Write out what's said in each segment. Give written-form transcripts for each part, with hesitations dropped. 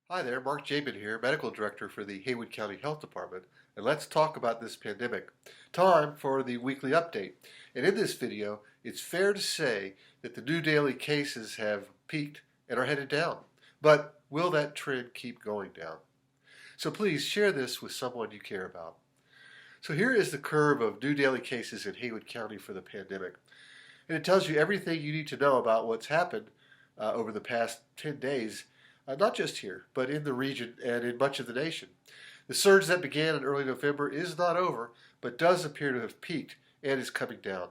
Hi there, Mark Jaben here, Medical Director for the Haywood County Health Department, and let's talk about this pandemic. Time for the weekly update. And in this video, it's fair to say that the new daily cases have peaked and are headed down. But will that trend keep going down? So please share this with someone you care about. So here is the curve of new daily cases in Haywood County for the pandemic. And it tells you everything you need to know about what's happened over the past 10 days, not just here, but in the region and in much of the nation. The surge that began in early November is not over, but does appear to have peaked and is coming down.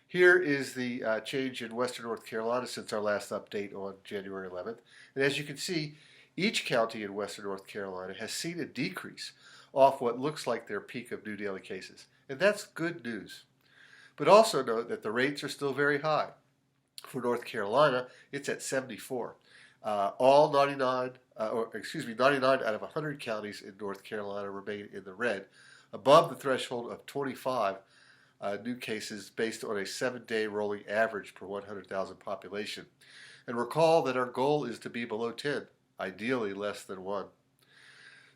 Here is the change in Western North Carolina since our last update on January 11th. And as you can see, each county in Western North Carolina has seen a decrease off what looks like their peak of new daily cases. And that's good news. But also note that the rates are still very high. For North Carolina, it's at 74. All 99 out of 100 counties in North Carolina remain in the red, above the threshold of 25 new cases based on a 7-day rolling average per 100,000 population. And recall that our goal is to be below 10, ideally less than 1.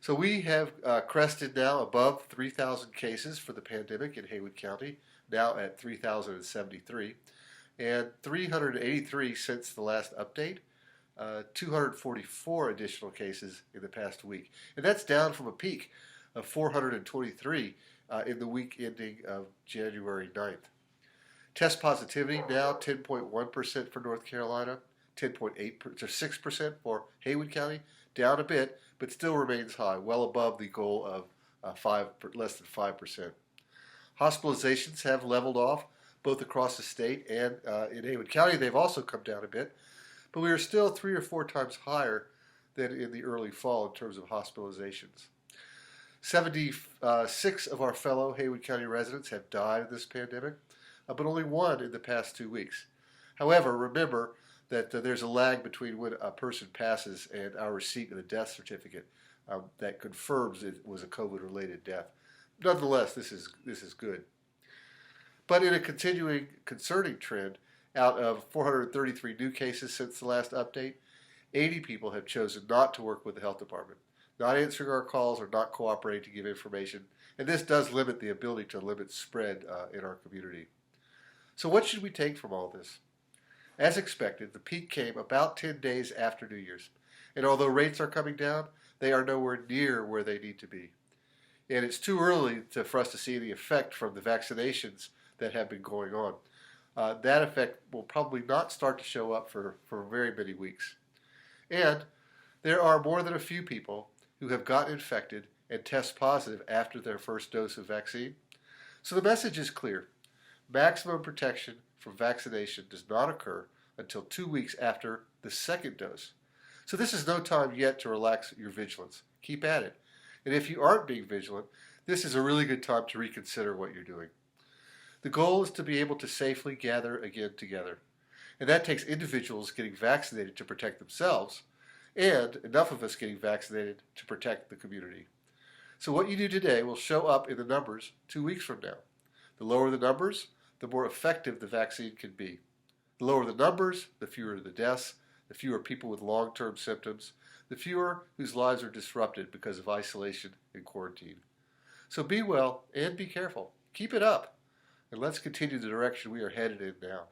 So we have crested now above 3,000 cases for the pandemic in Haywood County, now at 3,073. And 383 since the last update, 244 additional cases in the past week. And that's down from a peak of 423 in the week ending of January 9th. Test positivity now 10.1% for North Carolina, 10.8% to 6% for Haywood County, down a bit, but still remains high, well above the goal of less than 5%. Hospitalizations have leveled off both across the state and in Haywood County. They've also come down a bit, but we are still 3 or 4 times higher than in the early fall in terms of hospitalizations. 76 of our fellow Haywood County residents have died of this pandemic, but only 1 in the past 2 weeks. However, remember that there's a lag between when a person passes and our receipt of the death certificate that confirms it was a COVID-related death. Nonetheless, this is good. But in a continuing concerning trend, out of 433 new cases since the last update, 80 people have chosen not to work with the health department, not answering our calls or not cooperating to give information, and this does limit the ability to limit spread in our community. So what should we take from all this? As expected, the peak came about 10 days after New Year's, and although rates are coming down, they are nowhere near where they need to be. And it's too early for us to see the effect from the vaccinations that have been going on. That effect will probably not start to show up for very many weeks. And there are more than a few people who have gotten infected and test positive after their first dose of vaccine. So the message is clear. Maximum protection from vaccination does not occur until 2 weeks after the second dose. So this is no time yet to relax your vigilance. Keep at it. And if you aren't being vigilant, this is a really good time to reconsider what you're doing. The goal is to be able to safely gather again together. And that takes individuals getting vaccinated to protect themselves and enough of us getting vaccinated to protect the community. So what you do today will show up in the numbers 2 weeks from now. The lower the numbers, the more effective the vaccine can be. The lower the numbers, the fewer the deaths, the fewer people with long-term symptoms, the fewer whose lives are disrupted because of isolation and quarantine. So be well and be careful. Keep it up. And let's continue the direction we are headed in now.